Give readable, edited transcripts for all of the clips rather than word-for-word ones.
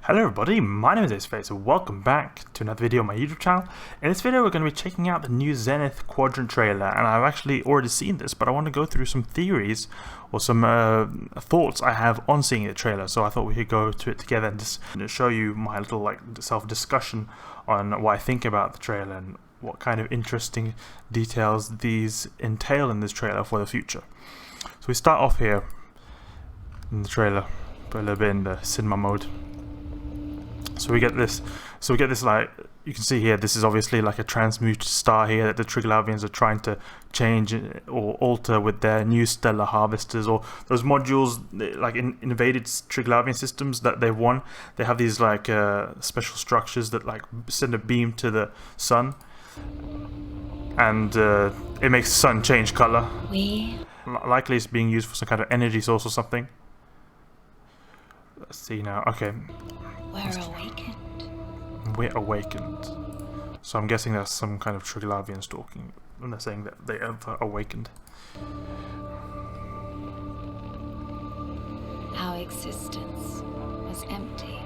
Hello everybody, my name is deadspace and welcome back to another video on my YouTube channel. In this video we're going to be checking out the new Zenith Quadrant trailer, and I've actually already seen this, but I want to go through some theories or some thoughts I have on seeing the trailer. So I thought we could go to it together and just show you my little self-discussion on what I think about the trailer and what kind of interesting details these entail in this trailer for the future. So we start off here in the trailer, put a little bit in the cinema mode. So we get this, like, you can see here, this is obviously like a transmuted star here that the Triglavians are trying to change or alter with their new stellar harvesters, or those modules, like in invaded Triglavian systems that they've won. They have these like special structures that like send a beam to the sun, and it makes the sun change color. Likely it's being used for some kind of energy source or something. Let's see now. Okay. We're awakened. So I'm guessing that's some kind of Triglavians talking, and they're saying that they have awakened. Our existence was empty.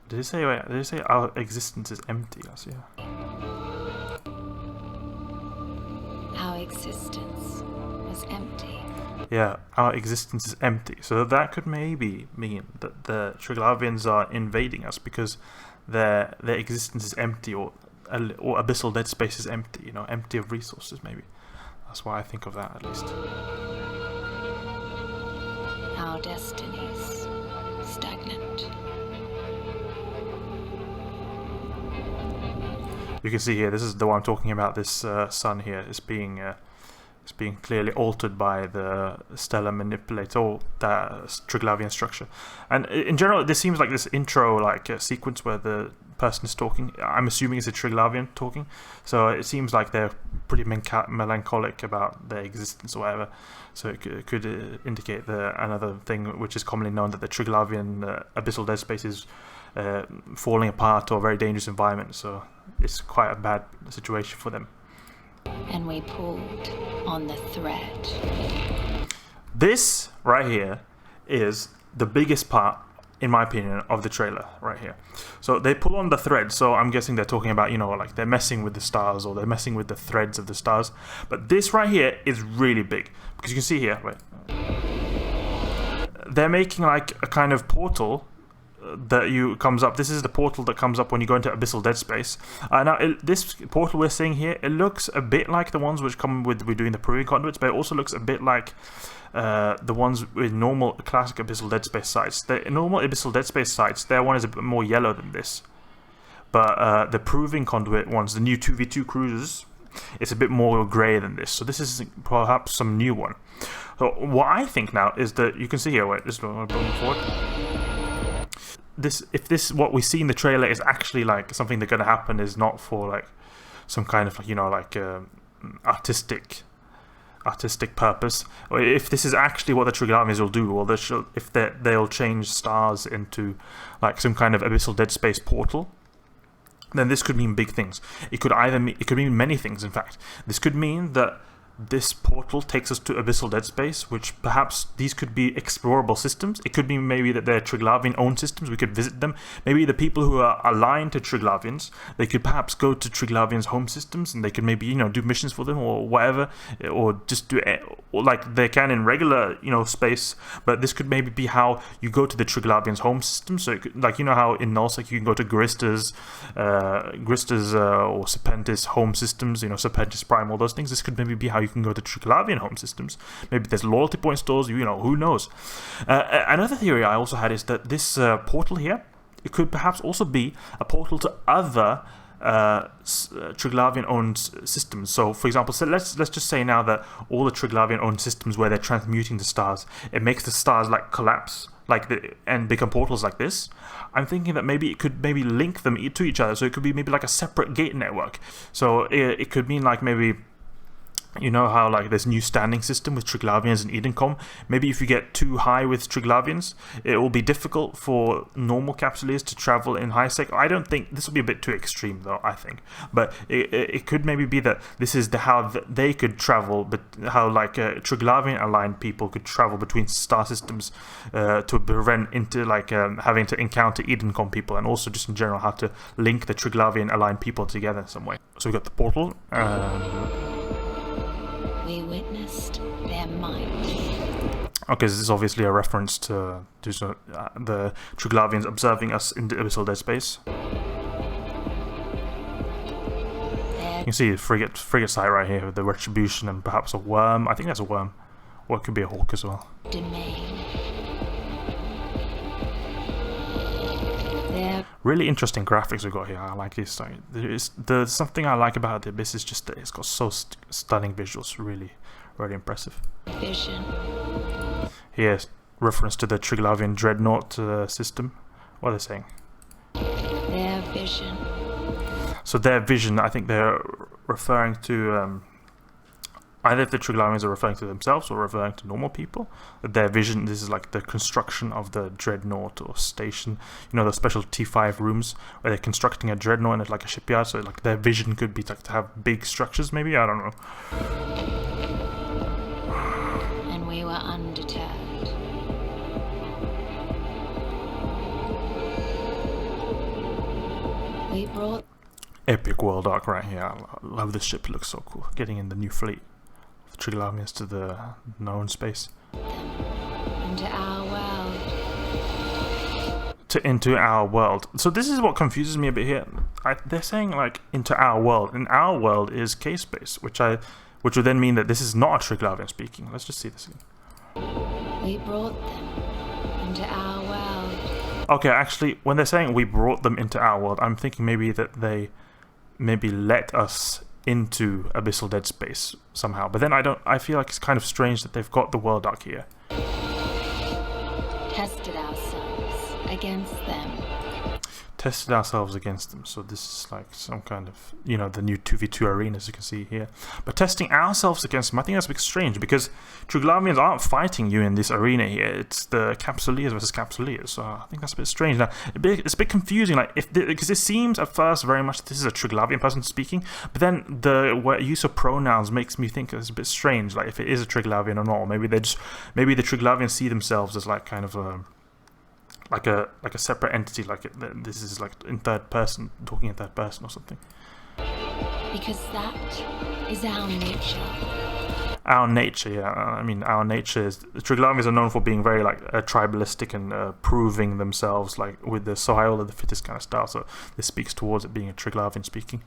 Did it say? Wait, did it say our existence is empty? Yes, yeah. Our existence was empty. Yeah, our existence is empty. So that could maybe mean that the Triglavians are invading us because their existence is empty, or Abyssal dead space is empty. You know, empty of resources. Maybe that's why I think of that, at least. Our destinies stagnant. You can see here. This is the one I'm talking about. This sun here is being. It's being clearly altered by the stellar manipulator, or that Triglavian structure. And in general, this seems like this intro sequence where the person is talking. I'm assuming it's a Triglavian talking, so it seems like they're pretty melancholic about their existence or whatever. So it could indicate another thing which is commonly known, that the Triglavian abyssal dead space is falling apart, or a very dangerous environment. So it's quite a bad situation for them. And we pulled on the thread. This right here is the biggest part, in my opinion, of the trailer right here. So they pull on the thread, so I'm guessing they're talking about, you know, like they're messing with the stars, or they're messing with the threads of the stars. But this right here is really big, because you can see here, wait, they're making like a kind of portal that comes up. This is the portal that comes up when you go into Abyssal dead space. Now this portal we're seeing here, it looks a bit like the ones which come with we're doing the proving conduits, but it also looks a bit like the ones with normal classic Abyssal dead space sites. The normal Abyssal dead space sites, their one is a bit more yellow than this, but the proving conduit ones, the new 2v2 cruisers, it's a bit more grey than this. So this is perhaps some new one. So what I think now is that you can see here, wait, just going forward. If what we see in the trailer is actually like something that's going to happen, is not for like some kind of, you know, like artistic purpose, or if this is actually what the Triglavians will do, or if they'll change stars into like some kind of Abyssal dead space portal, then this could mean big things. It could mean many things. In fact, this could mean that this portal takes us to Abyssal dead space, which perhaps these could be explorable systems. It could be maybe that they're Triglavian owned systems, we could visit them. Maybe the people who are aligned to Triglavians, they could perhaps go to Triglavians home systems, and they could maybe, you know, do missions for them or whatever, or just do it like they can in regular, you know, space. But this could maybe be how you go to the Triglavians home system. So it could, like, you know how in Nullsec you can go to Grista's or Serpentis home systems, you know, Serpentis Prime, all those things. This could maybe be how you can go to Triglavian home systems. Maybe there's loyalty point stores, you know, who knows. Another theory I also had is that this portal here, it could perhaps also be a portal to other Triglavian owned systems. So for example, so let's just say now that all the Triglavian owned systems where they're transmuting the stars, it makes the stars like collapse and become portals like this. I'm thinking that maybe it could link them to each other, so it could be maybe like a separate gate network. So it could mean like maybe you know how like there's new standing system with Triglavians and Edencom. Maybe if you get too high with Triglavians, it will be difficult for normal Capsuleers to travel in high sec. I don't think this will be a bit too extreme though, I think. But it could maybe be that this is how they could travel, but how like Triglavian aligned people could travel between star systems to prevent into like having to encounter Edencom people, and also just in general how to link the Triglavian aligned people together in some way. So we got the portal. We witnessed their might. Okay, this is obviously a reference to the Triglavians observing us in the Abyssal dead space. You can see the frigate site right here with the retribution and perhaps a worm. I think that's a worm, or it could be a hawk as well. Domain. Really interesting graphics we've got here. I like this. There's something I like about the Abyss is just that it's got so stunning visuals. Really, really impressive. Vision. Here's reference to the Triglavian dreadnought system. What are they saying? Their vision. So their vision, I think they're referring to either if the Triglavians are referring to themselves or referring to normal people. Their vision, this is like the construction of the dreadnought or station. You know, the special T5 rooms where they're constructing a dreadnought and it's like a shipyard. So like their vision could be like to have big structures maybe, I don't know. And we were undeterred. We brought... Epic world arc right here. I love this ship, it looks so cool. Getting in the new fleet. Triglavians to the known space. Into our world. Into our world. So this is what confuses me a bit here. They're saying like into our world. And our world is K-space, which would then mean that this is not a Triglavian speaking. Let's just see this again. We brought them into our world. Okay, actually, when they're saying we brought them into our world, I'm thinking maybe that they maybe let us into Abyssal dead space somehow. But then I feel like it's kind of strange that they've got the world arc here. Tested ourselves against them. Tested ourselves against them. So this is like some kind of, you know, the new 2v2 arena, as you can see here. But testing ourselves against them, I think that's a bit strange because Triglavians aren't fighting you in this arena here. It's the Capsuleers versus Capsuleers. So I think that's a bit strange. Now, it's a bit confusing, like because it seems at first very much this is a Triglavian person speaking, but then the use of pronouns makes me think it's a bit strange. Like if it is a Triglavian or not, or maybe the Triglavians see themselves as like kind of like a separate entity, like this is like in third person, talking in third person or something. Because that is our nature. Our nature, yeah. I mean, our nature is... The Triglavians are known for being very like tribalistic and proving themselves like with the survival of the fittest kind of style. So this speaks towards it being a Triglavian speaking.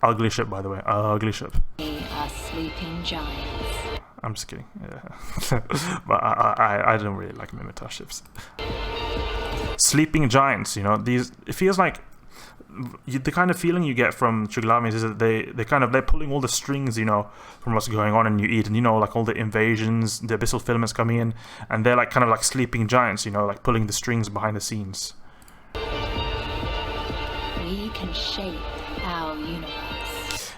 Ugly ship, by the way. Ugly ship. We are sleeping giants. I'm just kidding. Yeah. But I don't really like Mimitar ships. Sleeping giants, you know. It feels like the kind of feeling you get from Triglavians is that they're pulling all the strings, you know, from what's going on in New Eden. You know, like all the invasions, the abyssal filaments coming in, and they're like kind of like sleeping giants, you know, like pulling the strings behind the scenes. We can shape our universe.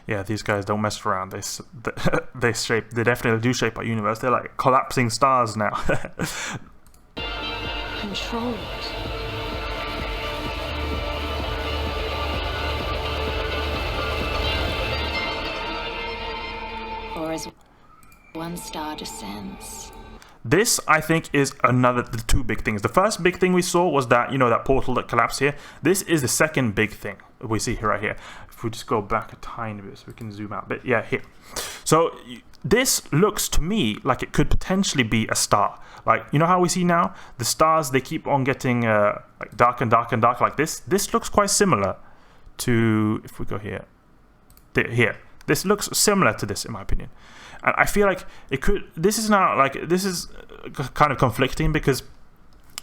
Yeah, these guys don't mess around. They definitely do shape our universe. They're like collapsing stars now. Controlled. Or as one star descends. This, I think, is the two big things. The first big thing we saw was that, you know, that portal that collapsed here. This is the second big thing we see here, right here. If we just go back a tiny bit so we can zoom out. But yeah, here. So this looks to me like it could potentially be a star. Like, you know how we see now? The stars, they keep on getting like dark and dark and dark like this. This looks quite similar to, if we go here. Here. This looks similar to this, in my opinion. And I feel like it could... This is kind of conflicting because...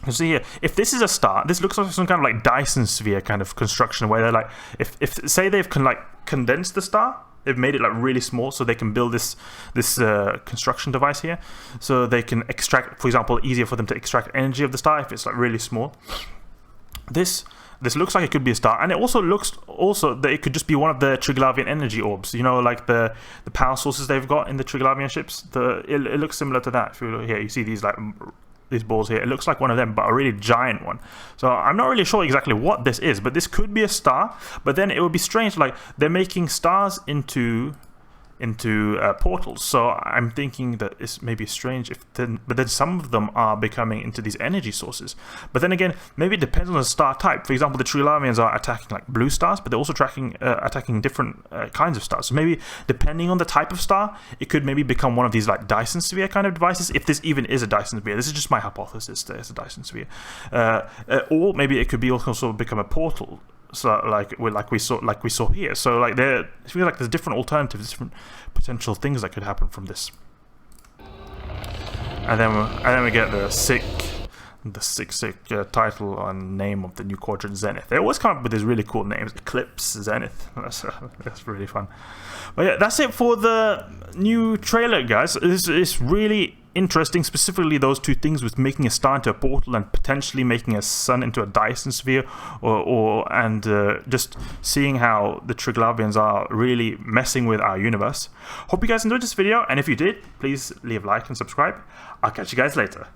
You see here, if this is a star, this looks like some kind of like Dyson sphere kind of construction where they're like... If say they've condensed the star, they've made it like really small so they can build this construction device here. So they can extract, for example, easier for them to extract energy of the star if it's like really small. This this looks like it could be a star, and it also looks that it could just be one of the Triglavian energy orbs. You know, like the power sources they've got in the Triglavian ships. It looks similar to that. If you look here, you see these like these balls here. It looks like one of them, but a really giant one. So I'm not really sure exactly what this is, but this could be a star. But then it would be strange, like they're making stars into portals. So I'm thinking that it's maybe strange but then some of them are becoming into these energy sources. But then again, maybe it depends on the star type. For example, the Triglavians are attacking like blue stars, but they're also attacking different kinds of stars. So maybe depending on the type of star, it could maybe become one of these like Dyson sphere kind of devices, if this even is a Dyson sphere. This is just my hypothesis that it's a Dyson sphere. Or maybe it could be also become a portal. So like we saw here. So like I feel like there's different alternatives, different potential things that could happen from this. And then we get the sick title and name of the new quadrant, Zenith. They always come up with these really cool names. Eclipse, Zenith. That's really fun. But yeah, that's it for the new trailer, guys. It's really interesting, specifically those two things with making a star into a portal and potentially making a sun into a Dyson sphere, and just seeing how the Triglavians are really messing with our universe. Hope you guys enjoyed this video, and if you did, please leave a like and subscribe. I'll catch you guys later.